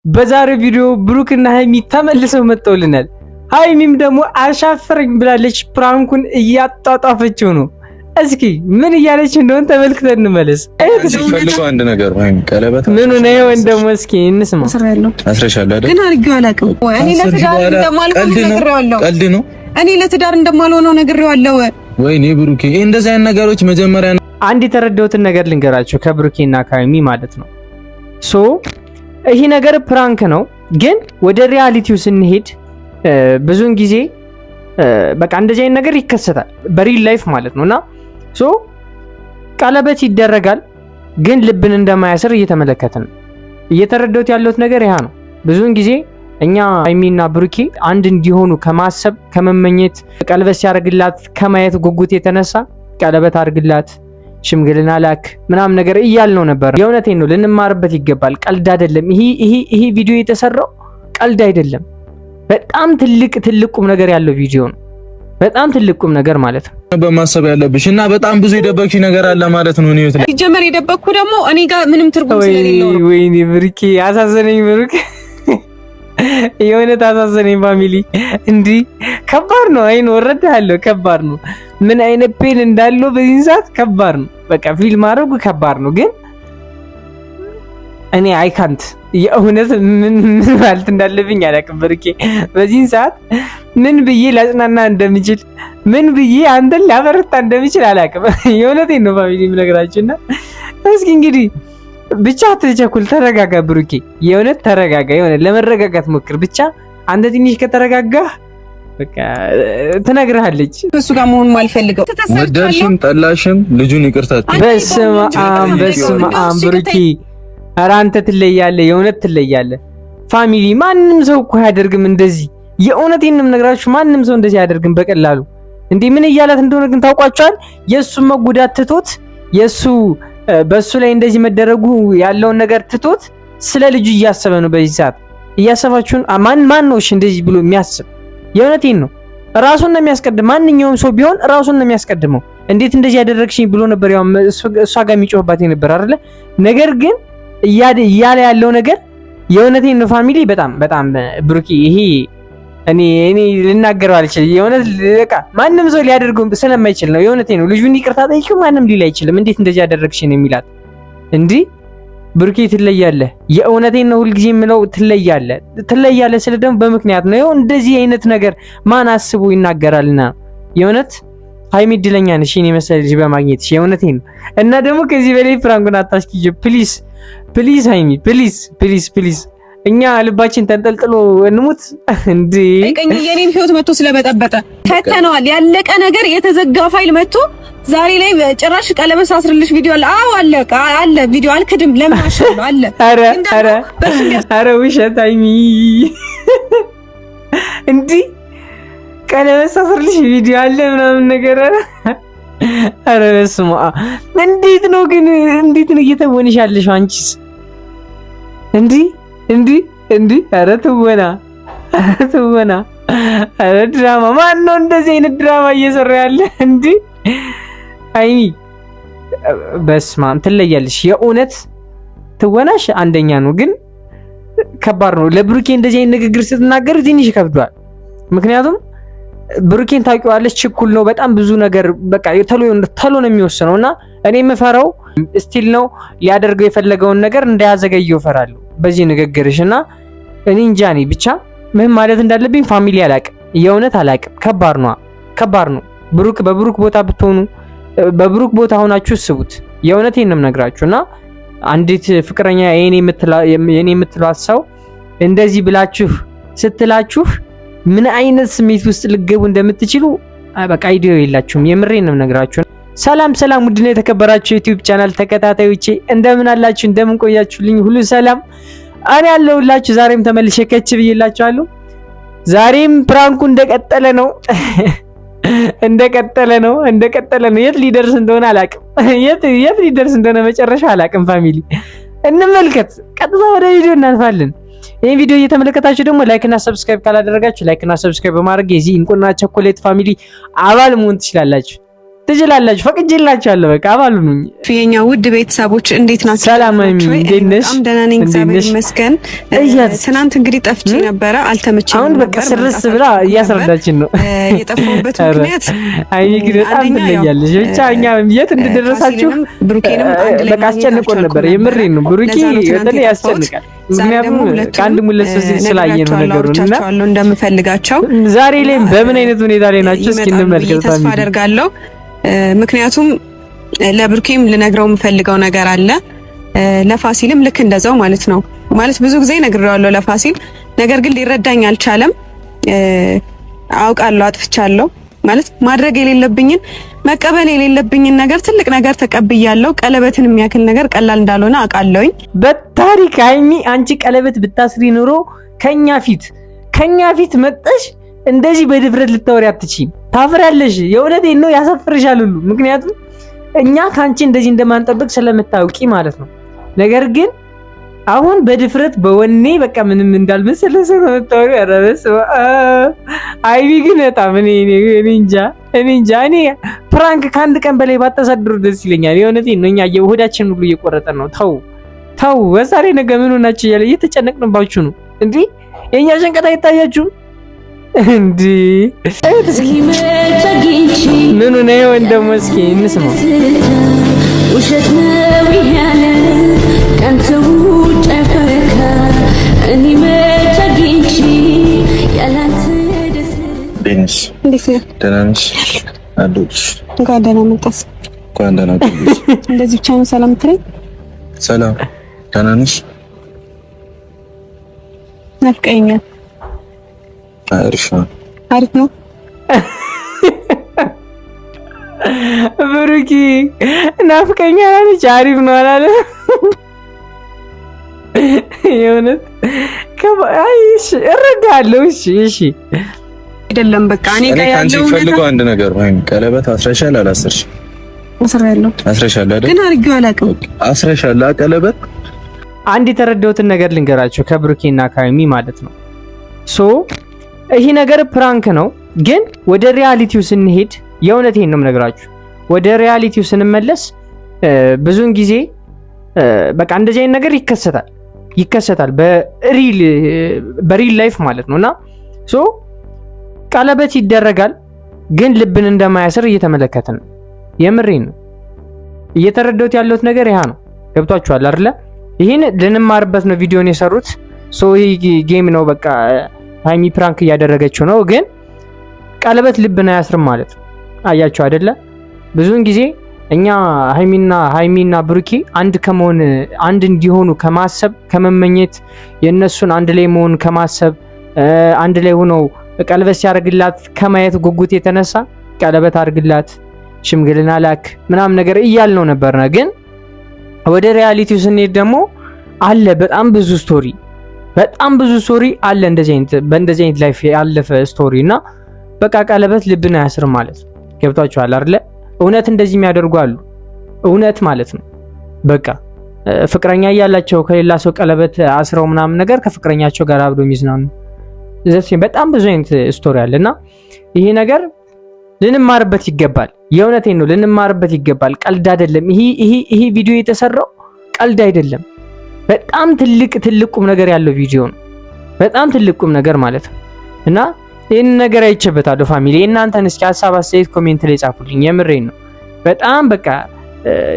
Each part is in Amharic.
በዛሬው ቪዲዮ ብሩክና ሃይሚ ተመልሰው መጥተውልናል። ሃይሚም ደግሞ አሻፈረኝ ብላለች። ፕራንኩን እያጣጣፈችው ነው። እስኪ ምን እያለች እንደሆነ ተመልክተን እንመለስ። ፈልገው አንድ ነገር ወይም ቀለበት ምን ነው እንደሞ እስኪ እንስማ። አስረሻለሁ አይደል? ግን አድርጌው አላውቅም። እኔ ለትዳር እንደማልሆን ነግሬዋለሁ። ቀልድ ነው። እኔ ለትዳር እንደማልሆነው ነግሬዋለሁ። ወይኔ ብሩኬ፣ እንደዚህ አይነት ነገሮች መጀመሪያ አንድ የተረዳሁትን ነገር ልንገራቸው ከብሩኬና ከሃይሚ ማለት ነው። ይሄ ነገር ፕራንክ ነው፣ ግን ወደ ሪያሊቲው ስንሄድ ብዙውን ጊዜ በቃ እንደዚህ አይነት ነገር ይከሰታል በሪል ላይፍ ማለት ነውና ቀለበት ይደረጋል፣ ግን ልብን እንደማያስር እየተመለከትን ነው። እየተረዳሁት ያለሁት ነገር ያ ነው። ብዙውን ጊዜ እኛ ሃይሚና ብሩኬ አንድ እንዲሆኑ ከማሰብ ከመመኘት ቀለበት ሲያደርግላት ከማየት ጉጉት የተነሳ ቀለበት አድርግላት ሽምግልና ላክ ምናምን ነገር እያልነው ነበር። የእውነቴን ነው፣ ልንማርበት ይገባል። ቀልድ አይደለም ይሄ ቪዲዮ የተሰራው ቀልድ አይደለም። በጣም ትልቅ ቁም ነገር ያለው ቪዲዮ ነው። በጣም ትልቅ ቁም ነገር ማለት ነው። በማሰብ ያለብሽ እና በጣም ብዙ የደበቅሽ ነገር አለ ማለት ነው። እኔ ወጥለ ሲጀመር የደበቅኩ ደግሞ እኔ ጋር ምንም ትርጉም ስለሌለው ነው። ወይኔ ብሩኬ አሳዘነኝ። ብሩክ የእውነት አሳዘነኝ። ፋሚሊ እንዲህ ከባድ ነው። አይን ወረዳለሁ። ከባድ ነው። ምን አይነት ፔን እንዳለው በዚህ ሰዓት ከባድ ነው። በቃ ፊልም ማድረጉ ከባድ ነው። ግን እኔ አይካንት የእውነት ምን ማለት እንዳለብኝ አላውቅም። ብሩኬ በዚህ ሰዓት ምን ብዬ ላጽናና እንደምችል ምን ብዬ አንተን ላበረታ እንደምችል አላውቅም። የእውነቴን ነው ፋሚሊ የምነግራችሁና እስኪ እንግዲህ ብቻ አትቸኩል፣ ተረጋጋ ብሩኬ። የእውነት ተረጋጋ። የሆነ ለመረጋጋት ሞክር ብቻ። አንተ ትንሽ ከተረጋጋህ በቃ ትነግርሃለች። እሱ ጋር መሆን ማልፈልገው ወደድሽም ጠላሽም ልጁን ይቅርታ። በስመ አብ ብሩኬ፣ ኧረ አንተ ትለያለህ፣ የእውነት ትለያለህ። ፋሚሊ ማንም ሰው እኮ አያደርግም እንደዚህ። የእውነቴን ነው የምነግራችሁ፣ ማንም ሰው እንደዚህ አያደርግም በቀላሉ። እንዴ ምን እያላት እንደሆነ ግን ታውቋቸዋል። የእሱ መጉዳት ትቶት የእሱ በእሱ ላይ እንደዚህ መደረጉ ያለውን ነገር ትቶት ስለ ልጁ እያሰበ ነው በዚህ ሰዓት። እያሰባችሁን ማን ነው እሺ እንደዚህ ብሎ የሚያስብ? የእውነቴን ነው ራሱን ነው የሚያስቀድም። ማንኛውም ሰው ቢሆን ራሱን ነው የሚያስቀድመው። እንዴት እንደዚህ ያደረግሽኝ ብሎ ነበር ያው እሷ ጋር የሚጮህባት ነበር አይደለ? ነገር ግን እያለ ያለው ነገር የእውነቴን ነው ፋሚሊ፣ በጣም ብሩኬ፣ ይሄ እኔ ልናገረው አልችልም። የእውነት በቃ ማንም ሰው ሊያደርገው ስለማይችል ነው። የእውነቴን ነው። ልጁን ይቅርታ ጠይቂው፣ ማንም ሊል አይችልም። እንዴት እንደዚህ ያደረግሽኝ ነው የሚላት። እንዲህ ብሩኬ ትለያለህ። የእውነቴን ነው ሁልጊዜ የምለው ትለያለህ ስለ ደግሞ በምክንያት ነው። ይኸው እንደዚህ አይነት ነገር ማን አስቦ ይናገራልና የእውነት ሃይሚ እድለኛ ነሽ እኔ መሰለ ልጅ በማግኘትሽ። የእውነቴን ነው። እና ደግሞ ከዚህ በላይ ፍራንኩን አታስኪጅ ፕሊዝ ሃይሚ ፕሊዝ። እኛ ልባችን ተንጠልጥሎ እንሙት እንዴ? ቀኝ የኔን ህይወት መጥቶ ስለበጠበጠ ፈተነዋል። ያለቀ ነገር የተዘጋ ፋይል መጥቶ ዛሬ ላይ ጭራሽ ቀለበት ሳስርልሽ ቪዲዮ አለ። አዎ አለ ቪዲዮ አልክድም። ለምን አሽሉ አለ። አረ ውሸት ሃይሚ እንዴ ቀለበት ሳስርልሽ ቪዲዮ አለ ምናምን ነገር። አረ በስመ አብ! እንዴት ነው እየተወንሽ ያለሽው አንቺስ? እንዴ አረ ትወና አረ ድራማ። ማን ነው እንደዚህ አይነት ድራማ እየሰራ ያለ? እንዴ ሃይሚ በስመ አብ ትለያለሽ። የእውነት ትወናሽ አንደኛ ነው፣ ግን ከባድ ነው። ለብሩኬ እንደዚህ አይነት ንግግር ስትናገር ትንሽ ይከብዷል። ምክንያቱም ብሩኬን ታውቂዋለሽ፣ ችኩል ነው በጣም ብዙ ነገር በቃ ተሎ ነው የሚወስነውና እኔ የምፈራው ስቲል ነው ሊያደርገው የፈለገውን ነገር እንዳያዘገየው እፈራለሁ በዚህ ንግግርሽና እኔ እንጃ። እኔ ብቻ ምን ማለት እንዳለብኝ ፋሚሊ አላቅም፣ የእውነት አላቅም። ከባድ ነው። በብሩክ ቦታ ብትሆኑ በብሩክ ቦታ ሆናችሁ ስቡት። የእውነቴን ነው የምነግራችሁና አንዲት ፍቅረኛ የኔ የምትሏት ሰው እንደዚህ ብላችሁ ስትላችሁ ምን አይነት ስሜት ውስጥ ልገቡ እንደምትችሉ በቃ አይዲዮ የላችሁም። የምሬን ነው የምነግራችሁ። ሰላም ውድና የተከበራችሁ ዩቲዩብ ቻናል ተከታታዮቼ እንደምን አላችሁ? እንደምን ቆያችሁልኝ? ሁሉ ሰላም እኔ ያለሁላችሁ። ዛሬም ተመልሼ ከች ብዬላችኋለሁ። ዛሬም ፕራንኩ እንደቀጠለ ነው። የት ሊደርስ እንደሆነ አላቅም። የት ሊደርስ እንደሆነ መጨረሻ አላቅም። ፋሚሊ እንመልከት። ቀጥታ ወደ ቪዲዮ እናልፋለን። ይሄን ቪዲዮ እየተመለከታችሁ ደግሞ ላይክ እና ሰብስክራይብ ካላደረጋችሁ ላይክ እና ሰብስክራይብ በማድረግ የዚህ እንቁና ቸኮሌት ፋሚሊ አባል መሆን ትችላላችሁ። ትችላላችሁ፣ ፈቅጄላችኋለሁ። በቃ አባሉ ነኝ። የኛ ውድ ቤተሰቦች እንዴት ናችሁ? ሰላም ነኝ። እንዴት ነሽ? በጣም ደህና ነኝ፣ እግዚአብሔር ይመስገን። ትናንት እንግዲህ ጠፍቼ ነበረ፣ አልተመቸኝም። አሁን በቃ ስርስ ብላ እያስረዳችን ነው። የጠፋሁበት ምክንያት አይኔ ግን በጣም ትለያለሽ። ብቻ እኛ የት እንደደረሳችሁ በቃ አስጨንቆን ነበር። የምሬን ነው። ብሩኬ በተለይ ያስጨንቃል። ምክንያቱም ከአንድ ሙለት ስላየን ነው ነገሩና እንደምፈልጋቸው ዛሬ ላይ በምን አይነት ሁኔታ ላይ ናቸው? እስኪ እንመልከት። ተስፋ አደርጋለሁ። ምክንያቱም ለብሩኬም ልነግረው የምፈልገው ነገር አለ፣ ለፋሲልም ልክ እንደዛው ማለት ነው። ማለት ብዙ ጊዜ ነግሬዋለሁ ለፋሲል፣ ነገር ግን ሊረዳኝ አልቻለም። አውቃለሁ አጥፍቻለሁ። ማለት ማድረግ የሌለብኝን መቀበል የሌለብኝን ነገር ትልቅ ነገር ተቀብያለሁ። ቀለበትን የሚያክል ነገር ቀላል እንዳልሆነ አውቃለሁኝ። በታሪክ ሀይሚ አንቺ ቀለበት ብታስሪ ኑሮ ከኛ ፊት መጠሽ እንደዚህ በድፍረት ልታወሪ አትችይም። ታፍራለሽ። የእውነቴን ነው፣ ያሳፍርሻል ሁሉ። ምክንያቱም እኛ ካንቺ እንደዚህ እንደማንጠብቅ ስለምታውቂ ማለት ነው። ነገር ግን አሁን በድፍረት በወኔ በቃ ምንም እንዳልመሰለ ሰው ነው የምታወሪው። ኧረ በስመ አብ። አይቢ ግን በጣም እኔ እንጃ እኔ ፕራንክ ከአንድ ቀን በላይ ባታሳድሩ ደስ ይለኛል። የእውነቴን ነው። እኛ የሆዳችን ሁሉ እየቆረጠን ነው። ተው በዛሬ ነገ ምን ሆናችሁ እያለ እየተጨነቅንባችሁ ነው እንዴ? የእኛ ጭንቀት አይታያችሁም እንዴ? ምን ነው እንደሞ እስኪ እንስማው። ውሸት ነው ያለ ቀንተው ጨፈካ እኔ መጨጊንቺ ያላንተ ደስ ቢንስ እንዴት ነህ? ደህና ነሽ? አዶች እንኳን ደህና መጣስ። እንኳን ደህና ቆየሽ። እንደዚህ ብቻ ነው ሰላም ትለኝ? ሰላም ደህና ነሽ? ናፍቀኸኛል። አሪፍ ነው። ብሩኪ ናፍቀኛል አለች። አሪፍ ነው አላለ። የእውነት እሺ እረዳለሁ። እሺ አይደለም በቃ እኔ ጋር ያለው ፈልገው አንድ ነገር ወይም ቀለበት አስረሻል አላሰርሽ? አስረሻል አይደል? ግን አርጊው አላውቅም። አስረሻል ቀለበት። አንድ የተረዳሁትን ነገር ልንገራችሁ ከብሩኪና ከሀይሚ ማለት ነው። ይሄ ነገር ፕራንክ ነው፣ ግን ወደ ሪያሊቲው ስንሄድ የእውነቴን ነው የምነግራችሁ። ወደ ሪያሊቲው ስንመለስ ብዙውን ጊዜ በቃ እንደዚህ አይነት ነገር ይከሰታል በሪል ላይፍ ማለት ነውና ቀለበት ይደረጋል፣ ግን ልብን እንደማያስር እየተመለከትን ነው። የምሬን ነው። እየተረዳሁት ያለሁት ነገር ያ ነው። ገብቷችኋል አይደለ? ይሄን ልንማርበት ነው ቪዲዮን የሰሩት። ይሄ ጌም ነው በቃ ሃይሚ ፕራንክ እያደረገችው ነው፣ ግን ቀለበት ልብን አያስርም ማለት ነው። አያችሁ አይደለ? ብዙውን ጊዜ እኛ ሃይሚና ብሩኪ አንድ እንዲሆኑ ከማሰብ ከመመኘት፣ የነሱን አንድ ላይ መሆን ከማሰብ፣ አንድ ላይ ሆነው ቀለበት ሲያደርግላት ከማየት ጉጉት የተነሳ ቀለበት አድርግላት፣ ሽምግልና ላክ ምናምን ነገር እያልነው ነበርና፣ ግን ወደ ሪያሊቲው ስንሄድ ደግሞ አለ በጣም ብዙ ስቶሪ አለ በእንደዚህ አይነት ላይፍ ያለፈ ስቶሪ እና በቃ ቀለበት ልብን አያስርም ማለት ነው። ገብቷችኋል አይደለ? እውነት እንደዚህ የሚያደርጉ አሉ። እውነት ማለት ነው በቃ ፍቅረኛ እያላቸው ከሌላ ሰው ቀለበት አስረው ምናምን ነገር ከፍቅረኛቸው ጋር አብረው የሚዝናኑ በጣም ብዙ አይነት ስቶሪ አለና ይሄ ነገር ልንማርበት ይገባል። የእውነቴን ነው፣ ልንማርበት ይገባል። ቀልድ አይደለም። ይሄ ቪዲዮ የተሰራው ቀልድ አይደለም። በጣም ትልቅ ቁም ነገር ያለው ቪዲዮ ነው። በጣም ትልቅ ቁም ነገር ማለት ነው እና ይህን ነገር አይቼበታለሁ። ፋሚሊ እናንተን እስኪ ሀሳብ አስተያየት ኮሜንት ላይ ጻፉልኝ። የምሬን ነው። በጣም በቃ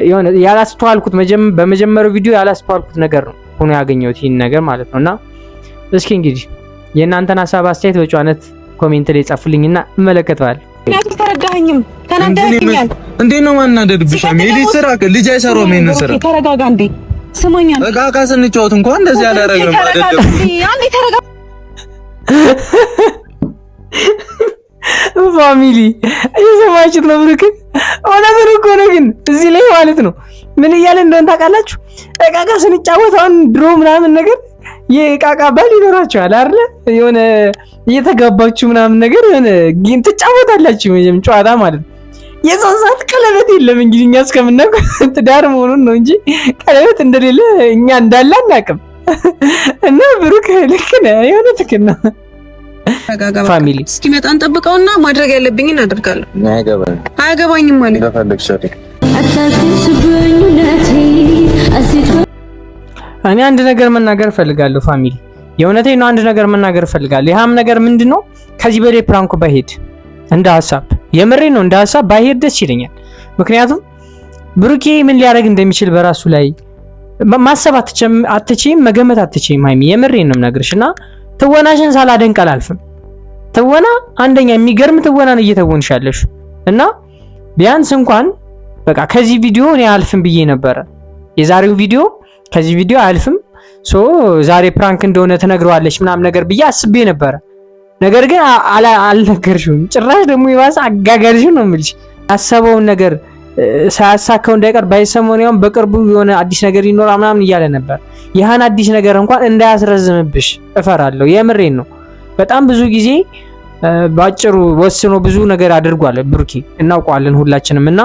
የሆነ ያላስተዋልኩት በመጀመሪያው ቪዲዮ ያላስተዋልኩት ነገር ነው ሆኖ ያገኘሁት ይህን ነገር ማለት ነውና እስኪ እንግዲህ የእናንተን ሀሳብ አስተያየት በጨዋነት ኮሜንት ላይ ጻፉልኝና እመለከተዋለሁ። ተረዳኸኝም? ተናደኸኛል እንዴ? ነው ማናደድብሽ? ልጅ አይሰራውም ይሄን ስራ። ተረጋጋ እንዴ። ስማኛል። በቃ ስንጫወት እንኳን እንደዚህ አላደረግንም አይደለም። አንዴ ተረጋጋ ፋሚሊ እየሰማችሁት ነው። ብሩክ እውነቱን እኮ ነው፣ ግን እዚህ ላይ ማለት ነው ምን እያለ እንደሆነ ታውቃላችሁ? እቃቃ ስንጫወት አሁን ድሮ ምናምን ነገር የእቃቃ ባል ይኖራችኋል አይደለ? የሆነ እየተጋባችሁ ምናምን ነገር የሆነ ግን ትጫወታላችሁ መቼም ጨዋታ ማለት ነው። የዛን ሰዓት ቀለበት የለም እንግዲህ እኛ እስከምናውቀው ትዳር መሆኑን ነው እንጂ ቀለበት እንደሌለ እኛ እንዳለ አናውቅም። እና ብሩክ ልክ ነህ፣ የሆነ ትክክል ነው። ፋሚሊ እስኪመጣ እንጠብቀውና ማድረግ ያለብኝ እናደርጋለሁ። አያገባኝም ማለት እኔ አንድ ነገር መናገር ፈልጋለሁ ፋሚሊ፣ የእውነቴን ነው። አንድ ነገር መናገር ፈልጋለሁ። ያም ነገር ምንድነው? ከዚህ በላይ ፕራንኩ ባይሄድ እንደ ሀሳብ፣ የምሬ ነው፣ እንደ ሀሳብ ባይሄድ ደስ ይለኛል። ምክንያቱም ብሩኬ ምን ሊያደርግ እንደሚችል በራሱ ላይ ማሰብ አትችይም፣ መገመት አትችይም። ሃይሚ የምሬን ነው የምነግርሽ እና ትወናሽን ሳላደንቅ አላልፍም። ትወና አንደኛ የሚገርም ትወና ነው እየተወንሻለሽ እና ቢያንስ እንኳን በቃ ከዚህ ቪዲዮ እኔ አልፍም ብዬ ነበረ። የዛሬው ቪዲዮ ከዚህ ቪዲዮ አልፍም ሶ ዛሬ ፕራንክ እንደሆነ ትነግረዋለች ምናምን ነገር ብዬ አስቤ ነበረ። ነገር ግን አልነገርሽውም። ጭራሽ ደግሞ ይዋስ አጋጋልሽ ነው የምልሽ። ያሰበውን ነገር ሳያሳካው እንዳይቀር ባይሰሞኒያውን በቅርቡ የሆነ አዲስ ነገር ይኖራል ምናምን እያለ ነበር። ይህን አዲስ ነገር እንኳን እንዳያስረዝምብሽ እፈራለሁ። የምሬን ነው። በጣም ብዙ ጊዜ ባጭሩ ወስኖ ብዙ ነገር አድርጓል ብሩኬ፣ እናውቀዋለን ሁላችንም እና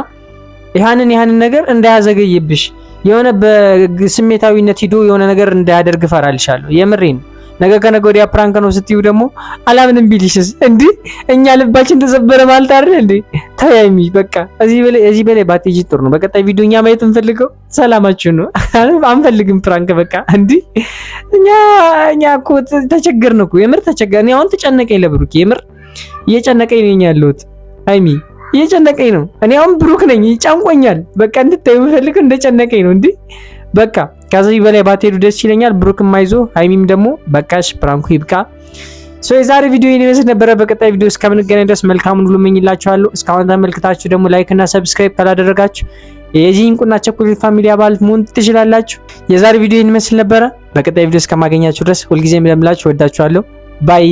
ይህንን ነገር እንዳያዘገይብሽ የሆነ በስሜታዊነት ሂዶ የሆነ ነገር እንዳያደርግ እፈራልሻለሁ። የምሬን ነው። ነገ ከነገ ወዲያ ፕራንክ ነው ስትዩ ደግሞ አላምንም ቢልሽስ እንዴ? እኛ ልባችን ተሰበረ ማለት አይደል እንዴ? ታያሚ በቃ እዚህ በላይ ባትጂ ጥሩ ነው። በቀጣይ ቪዲዮ እኛ ማየት እንፈልገው ሰላማችሁ ነው። አንፈልግም ፕራንክ በቃ እንዴ። እኛ እኮ ተቸገርን እኮ የምር ተቸገርን። አሁን ተጨነቀኝ ለብሩክ የምር እየጨነቀኝ ነኝ ያለሁት ሃይሚ እየጨነቀኝ ነው። እኔ አሁን ብሩክ ነኝ ጨንቆኛል። በቃ እንድታዩ የምፈልገው እንደጨነቀኝ ነው እንዴ። በቃ ከዚህ በላይ ባትሄዱ ደስ ይለኛል። ብሩክም አይዞ፣ ሃይሚም ደግሞ በቃሽ ፕራንኩ ይብቃ። የዛሬ ቪዲዮ ይሄን ይመስል ነበረ። በቀጣይ ቪዲዮ እስከምንገናኝ ድረስ መልካሙን ሁሉ እመኝላችኋለሁ። እስካሁን ተመልክታችሁ ደግሞ ላይክ እና ሰብስክራይብ ካላደረጋችሁ የዚህ እንቁና ቸኮሌት ፋሚሊ አባል መሆን ትችላላችሁ። የዛሬ ቪዲዮ ይሄን ይመስል ነበረ። በቀጣይ ቪዲዮ እስከማገኛችሁ ድረስ ሁልጊዜም ለምላችሁ ወዳችኋለሁ። ባይ